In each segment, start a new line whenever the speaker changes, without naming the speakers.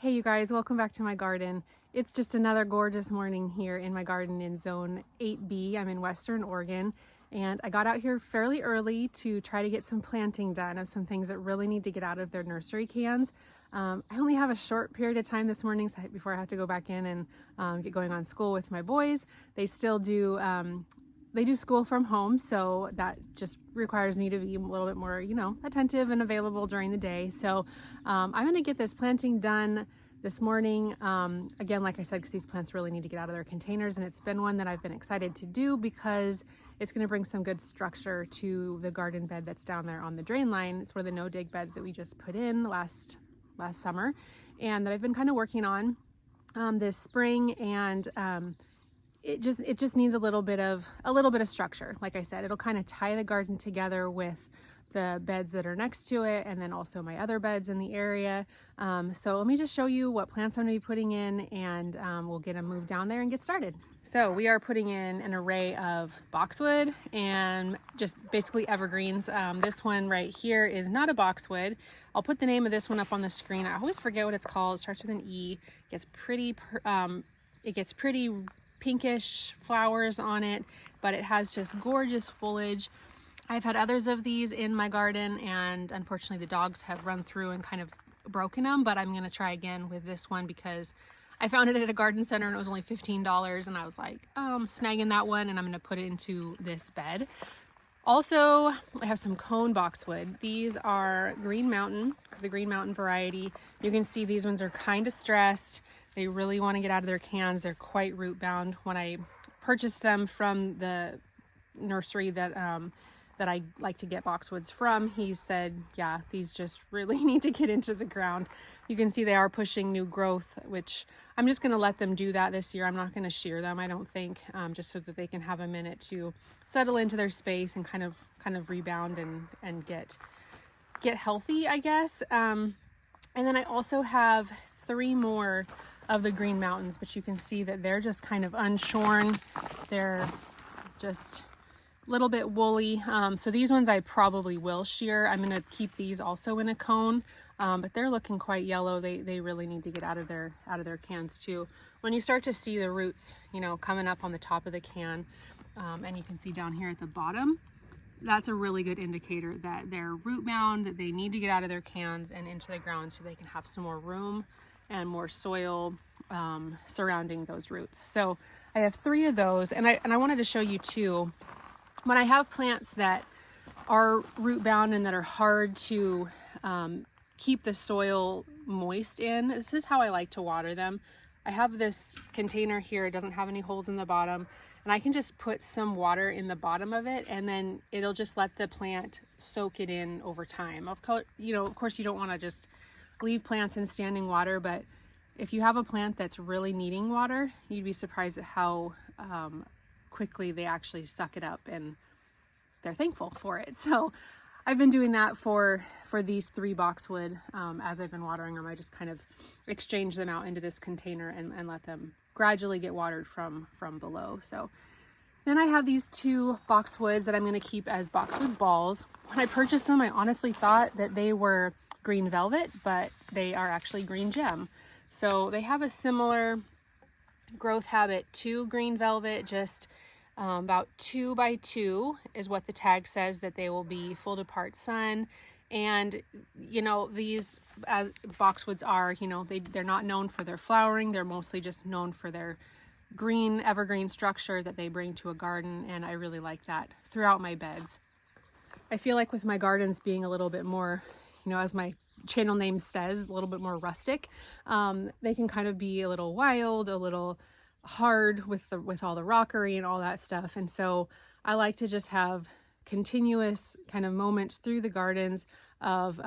Hey you guys, welcome back to my garden. It's just another gorgeous morning here in my garden in zone 8B. I'm in Western Oregon and I got out here fairly early to try to get some planting done of some things that really need to get out of their nursery cans. I only have a short period of time this morning before I have to go back in and get going on school with my boys. They still do they do school from home, so that just requires me to be a little bit more, attentive and available during the day. So I'm going to get this planting done this morning. Again, like I said, because these plants really need to get out of their containers, and it's been one that I've been excited to do because it's going to bring some good structure to the garden bed that's down there on the drain line. It's one of the no-dig beds that we just put in last summer, and that I've been kind of working on this spring, and it just needs a little bit of structure. Like I said, it'll kind of tie the garden together with the beds that are next to it, and then also my other beds in the area. So let me just show you what plants I'm going to be putting in, and we'll get them moved down there and get started. So we are putting in an array of boxwood and just basically evergreens. This one right here is not a boxwood. I'll put the name of this one up on the screen. I always forget what it's called. It starts with an E. It gets pretty pinkish flowers on it, but it has just gorgeous foliage. I've had others of these in my garden, and unfortunately the dogs have run through and kind of broken them, but I'm going to try again with this one because I found it at a garden center and it was only $15, and I was like, snagging that one, and I'm going to put it into this bed. Also, I have some cone boxwood. These are Green Mountain, the Green Mountain variety. You can see these ones are kind of stressed. They really want to get out of their cans. They're quite root bound. When I purchased them from the nursery that I like to get boxwoods from, he said, yeah, these just really need to get into the ground. You can see they are pushing new growth, which I'm just going to let them do that this year. I'm not going to shear them, I don't think, just so that they can have a minute to settle into their space and kind of rebound and get healthy, I guess. And then I also have 3 more of the Green Mountains, but you can see that they're just kind of unshorn. They're just a little bit woolly. So these ones I probably will shear. I'm going to keep these also in a cone, but they're looking quite yellow. They really need to get out of their cans too. When you start to see the roots, coming up on the top of the can, and you can see down here at the bottom, that's a really good indicator that they're root bound, that they need to get out of their cans and into the ground so they can have some more room and more soil surrounding those roots. So I have 3 of those, and I wanted to show you too, when I have plants that are root bound and that are hard to keep the soil moist in, this is how I like to water them. I have this container here. It doesn't have any holes in the bottom, and I can just put some water in the bottom of it, and then it'll just let the plant soak it in over time. Of course, you don't want to just leave plants in standing water, but if you have a plant that's really needing water, you'd be surprised at how quickly they actually suck it up, and they're thankful for it. So I've been doing that for these 3 boxwood. As I've been watering them, I just kind of exchange them out into this container and let them gradually get watered from below. So then I have these 2 boxwoods that I'm going to keep as boxwood balls. When I purchased them, I honestly thought that they were green velvet, but they are actually green gem. So they have a similar growth habit to green velvet, just about 2 by 2 is what the tag says that they will be, full to part sun. And these, as boxwoods are, they're not known for their flowering. They're mostly just known for their green evergreen structure that they bring to a garden, and I really like that throughout my beds. I feel like with my gardens being a little bit more, as my channel name says, a little bit more rustic, they can kind of be a little wild, a little hard with all the rockery and all that stuff. And so I like to just have continuous kind of moments through the gardens of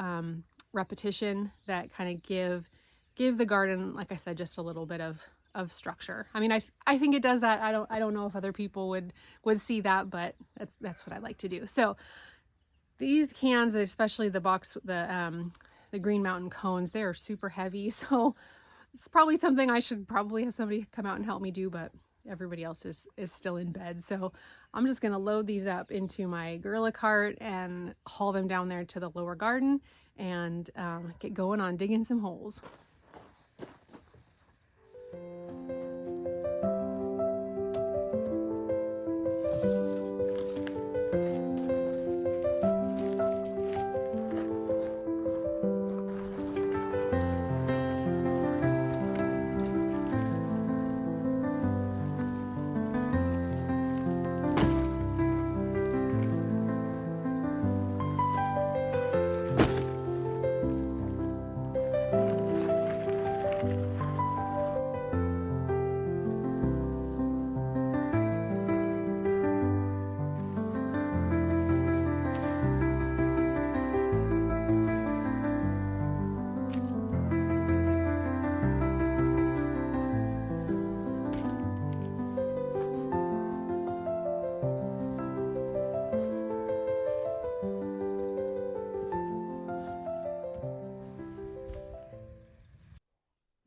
repetition that kind of give the garden, like I said, just a little bit of structure. I mean, I think it does that. I don't know if other people would see that, but that's what I like to do. So these cans, especially the Green Mountain cones, they are super heavy. So it's probably something I should probably have somebody come out and help me do, but everybody else is still in bed. So I'm just going to load these up into my gorilla cart and haul them down there to the lower garden and get going on digging some holes.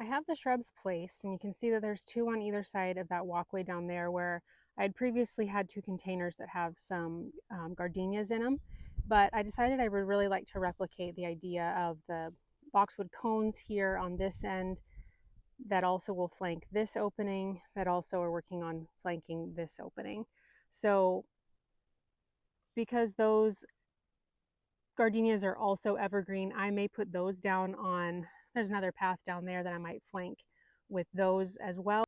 I have the shrubs placed, and you can see that there's two on either side of that walkway down there where I'd previously had two containers that have some gardenias in them, but I decided I would really like to replicate the idea of the boxwood cones here on this end that also will flank this opening, that also are working on flanking this opening. So because those gardenias are also evergreen, I may put those down on, there's another path down there that I might flank with those as well.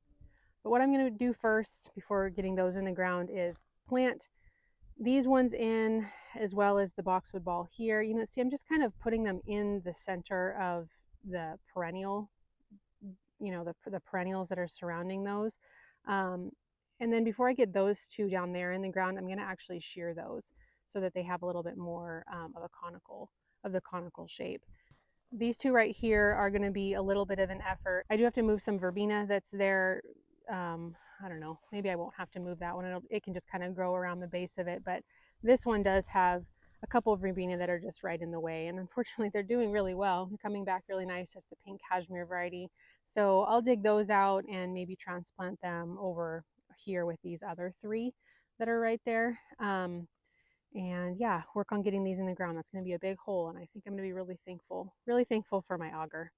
But what I'm going to do first before getting those in the ground is plant these ones in, as well as the boxwood ball here. You know, see, I'm just kind of putting them in the center of the perennial, you know, the perennials that are surrounding those. And then before I get those two down there in the ground, I'm going to actually shear those so that they have a little bit more of the conical shape. These two right here are going to be a little bit of an effort. I do have to move some verbena that's there. I don't know, maybe I won't have to move that one. It can just kind of grow around the base of it, but this one does have a couple of verbena that are just right in the way, and unfortunately they're doing really well. They're coming back really nice as the pink cashmere variety. So I'll dig those out and maybe transplant them over here with these other three that are right there. And yeah, work on getting these in the ground. That's going to be a big hole, and I think I'm going to be really thankful for my auger.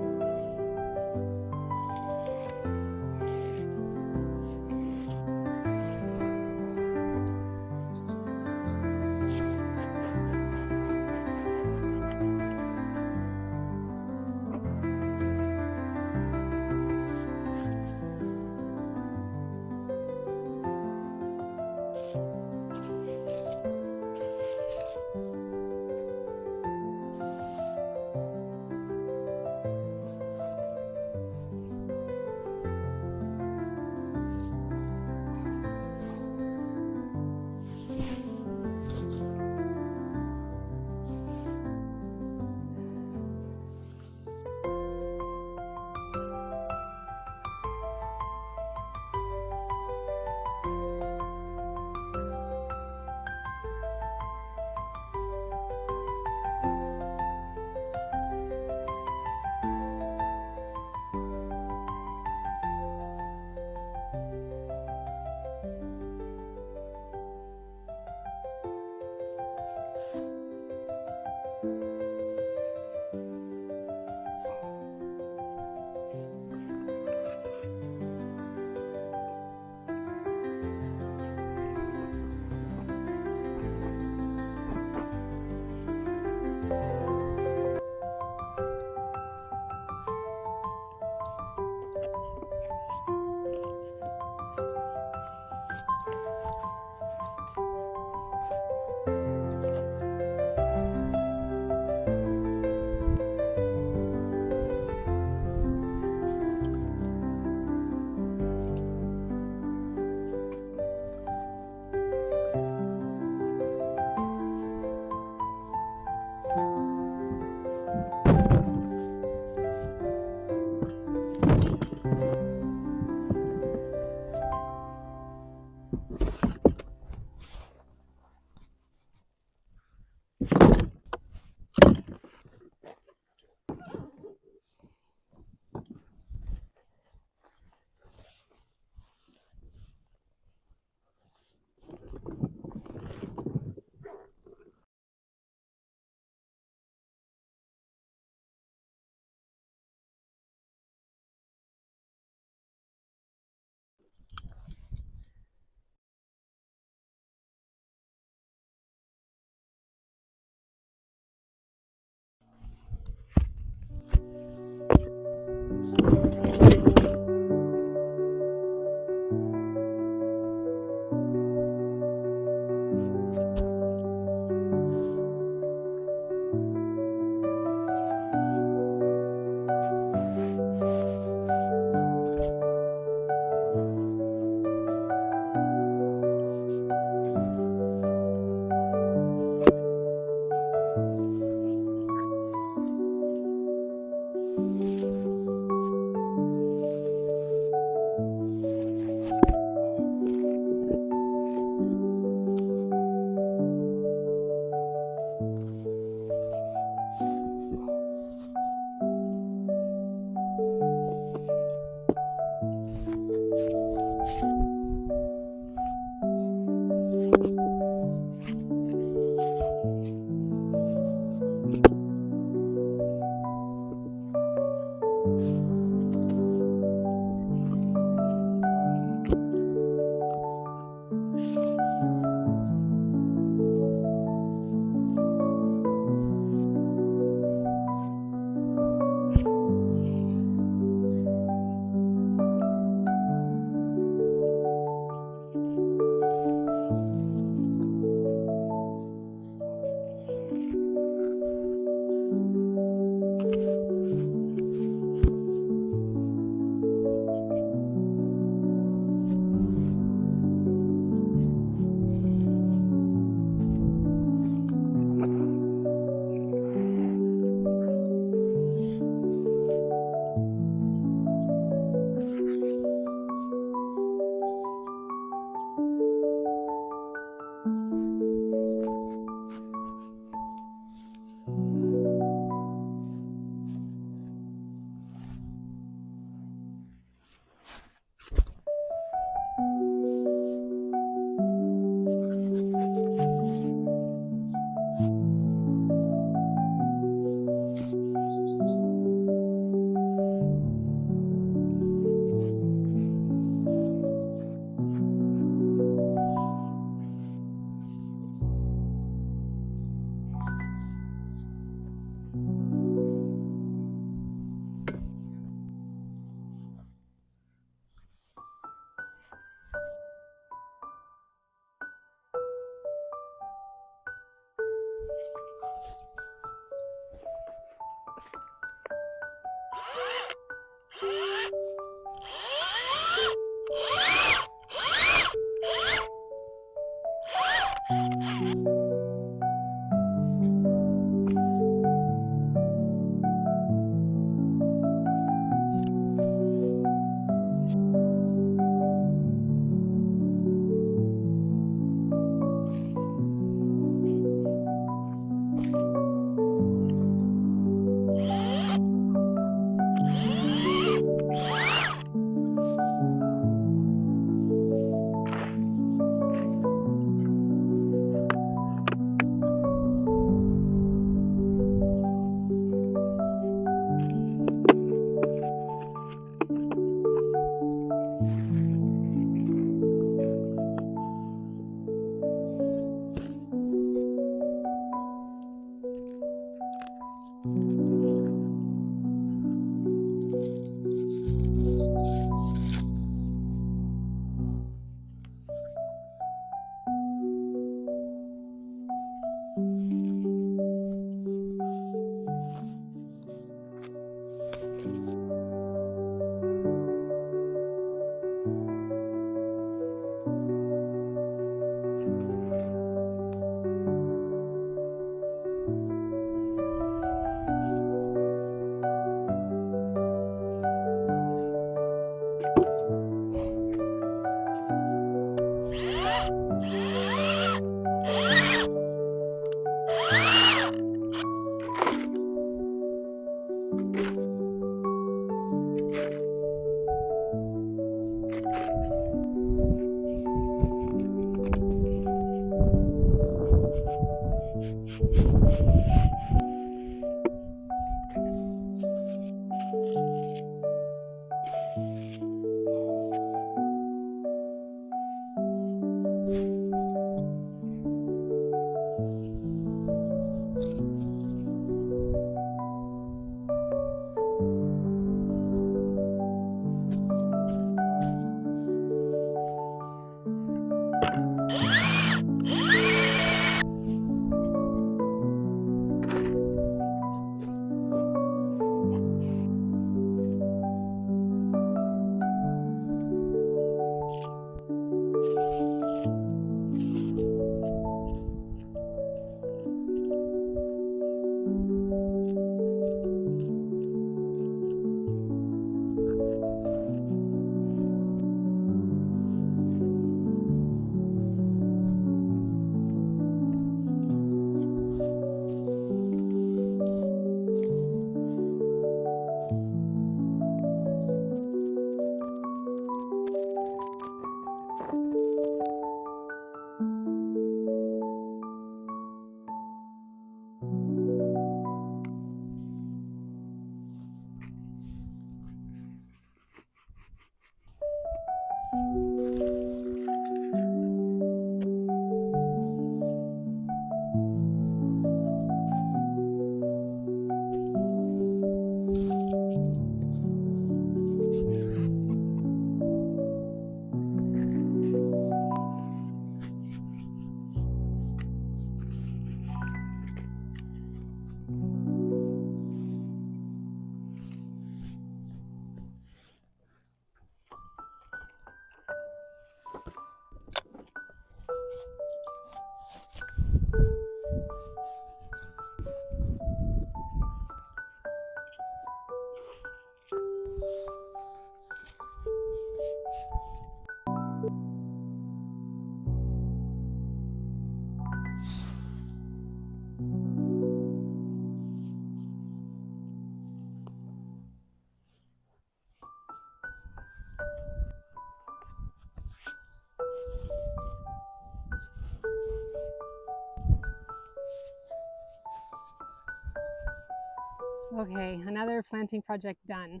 Okay, another planting project done,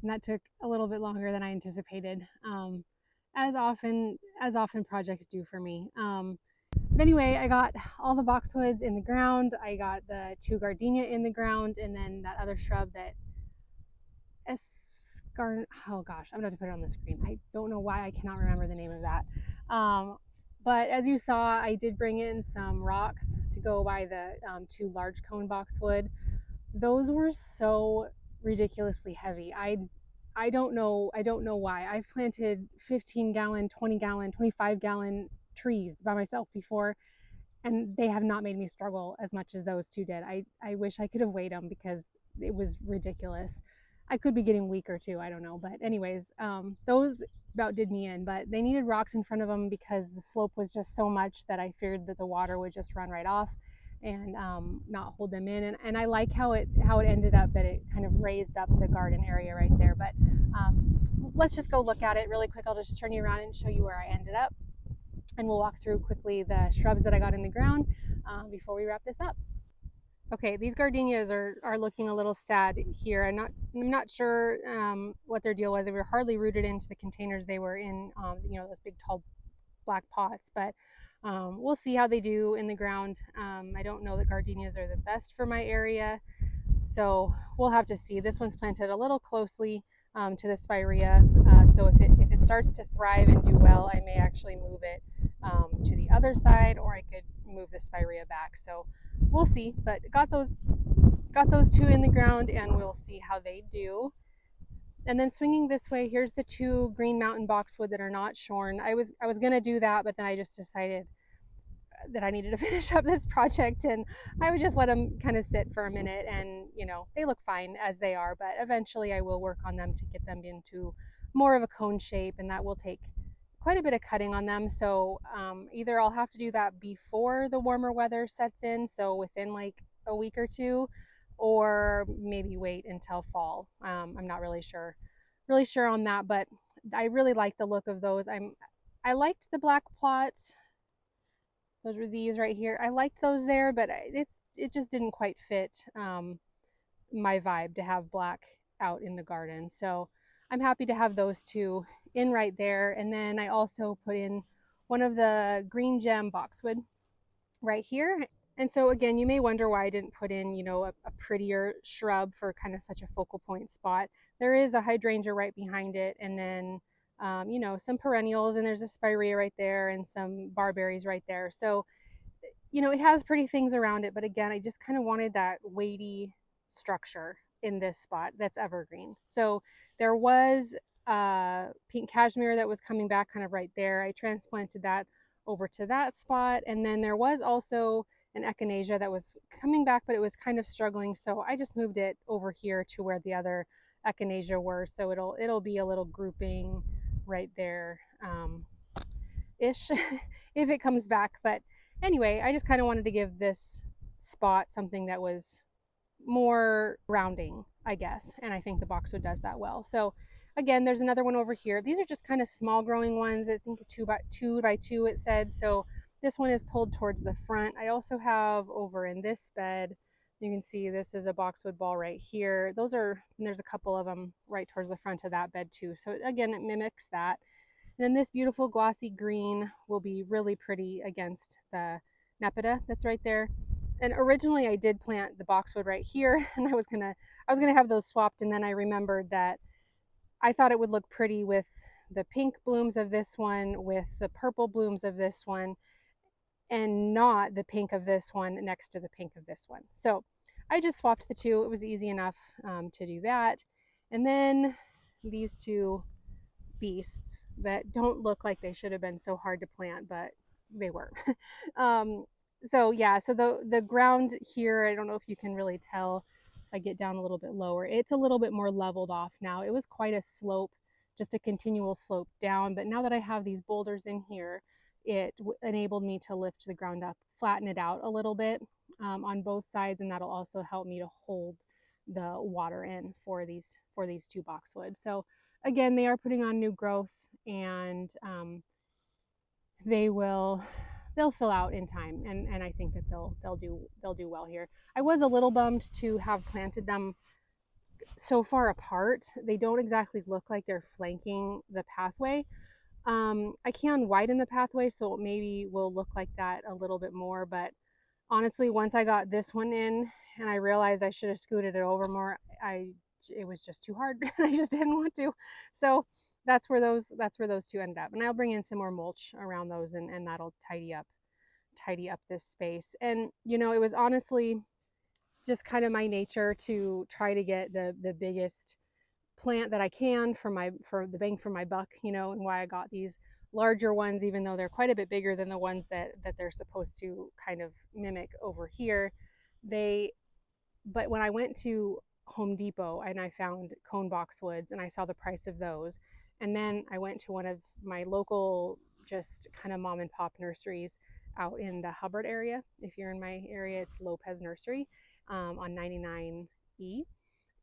and that took a little bit longer than I anticipated, as often projects do for me. But anyway, I got all the boxwoods in the ground. I got the 2 gardenia in the ground, and then that other shrub that oh gosh, I'm gonna have to put it on the screen. I don't know why I cannot remember the name of that. But as you saw, I did bring in some rocks to go by the 2 large cone boxwood. Those were so ridiculously heavy. I don't know why. I've planted 15-gallon, 20-gallon, 25-gallon trees by myself before, and they have not made me struggle as much as those 2 did. I wish I could have weighed them because it was ridiculous. I could be getting weaker too, I don't know. But anyways, those about did me in, but they needed rocks in front of them because the slope was just so much that I feared that the water would just run right off and not hold them in. And I like how it ended up, that it kind of raised up the garden area right there. But let's just go look at it really quick. I'll just turn you around and show you where I ended up, and we'll walk through quickly the shrubs that I got in the ground before we wrap this up. Okay, these gardenias are looking a little sad here. I'm not sure what their deal was. They were hardly rooted into the containers they were in. Those big tall black pots, but we'll see how they do in the ground. I don't know that gardenias are the best for my area, so we'll have to see. This one's planted a little closely to the spirea, so if it starts to thrive and do well, I may actually move it to the other side, or I could move the spirea back. So we'll see. But got those two in the ground, and we'll see how they do. And then swinging this way, here's the two Green Mountain boxwood that are not shorn. I was gonna do that, but then I just decided that I needed to finish up this project, and I would just let them kind of sit for a minute. And they look fine as they are, but eventually I will work on them to get them into more of a cone shape, and that will take quite a bit of cutting on them. So either I'll have to do that before the warmer weather sets in, so within like a week or two, or maybe wait until fall. I'm not really sure on that, but I really like the look of those. I liked the black plots. Those were these right here. I liked those there, but it just didn't quite fit my vibe to have black out in the garden. So I'm happy to have those two in right there. And then I also put in one of the green gem boxwood right here. And so again, you may wonder why I didn't put in, a prettier shrub for kind of such a focal point spot. There is a hydrangea right behind it, and then some perennials, and there's a spirea right there, and some barberries right there. So it has pretty things around it, but again, I just kind of wanted that weighty structure in this spot that's evergreen. So there was pink cashmere that was coming back kind of right there. I transplanted that over to that spot, and then there was also an echinacea that was coming back, but it was kind of struggling, so I just moved it over here to where the other echinacea were. So it'll be a little grouping right there ish if it comes back. But anyway, I just kind of wanted to give this spot something that was more grounding, I guess. And I think the boxwood does that well. So again, there's another one over here. These are just kind of small growing ones. I think 2 by 2 it said. So this one is pulled towards the front. I also have over in this bed, you can see this is a boxwood ball right here. There's a couple of them right towards the front of that bed too. So again, it mimics that. And then this beautiful glossy green will be really pretty against the Nepeta that's right there. And originally I did plant the boxwood right here, and I was gonna have those swapped, and then I remembered that I thought it would look pretty with the pink blooms of this one with the purple blooms of this one, and not the pink of this one next to the pink of this one. So I just swapped the two. It was easy enough to do that. And then these two beasts that don't look like they should have been so hard to plant, but they were. So yeah, so the ground here, I don't know if you can really tell if I get down a little bit lower, it's a little bit more leveled off now. It was quite a slope, just a continual slope down, but now that I have these boulders in here, it enabled me to lift the ground up, flatten it out a little bit on both sides, and that'll also help me to hold the water in for these two boxwoods. So again, they are putting on new growth, and they'll fill out in time, and I think that they'll do well here. I was a little bummed to have planted them so far apart. They don't exactly look like they're flanking the pathway. I can widen the pathway, so it maybe will look like that a little bit more, but honestly, once I got this one in and I realized I should have scooted it over more, it was just too hard. I just didn't want to. So that's where those two ended up. And I'll bring in some more mulch around those, and that'll tidy up this space. And it was honestly just kind of my nature to try to get the biggest plant that I can for the bang for my buck, and why I got these larger ones, even though they're quite a bit bigger than the ones that they're supposed to kind of mimic over here. But when I went to Home Depot and I found cone boxwoods and I saw the price of those, and then I went to one of my local just kind of mom and pop nurseries out in the Hubbard area. If you're in my area, it's Lopez Nursery on 99E,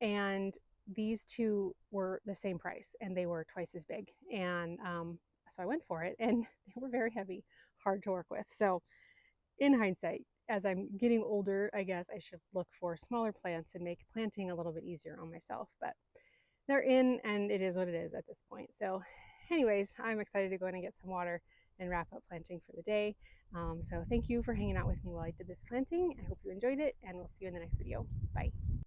and these two were the same price, and they were twice as big. And so I went for it, and they were very heavy, hard to work with. So in hindsight, as I'm getting older, I guess I should look for smaller plants and make planting a little bit easier on myself. But they're in, and it is what it is at this point. So anyways, I'm excited to go in and get some water and wrap up planting for the day. So thank you for hanging out with me while I did this planting. I hope you enjoyed it, and we'll see you in the next video. Bye.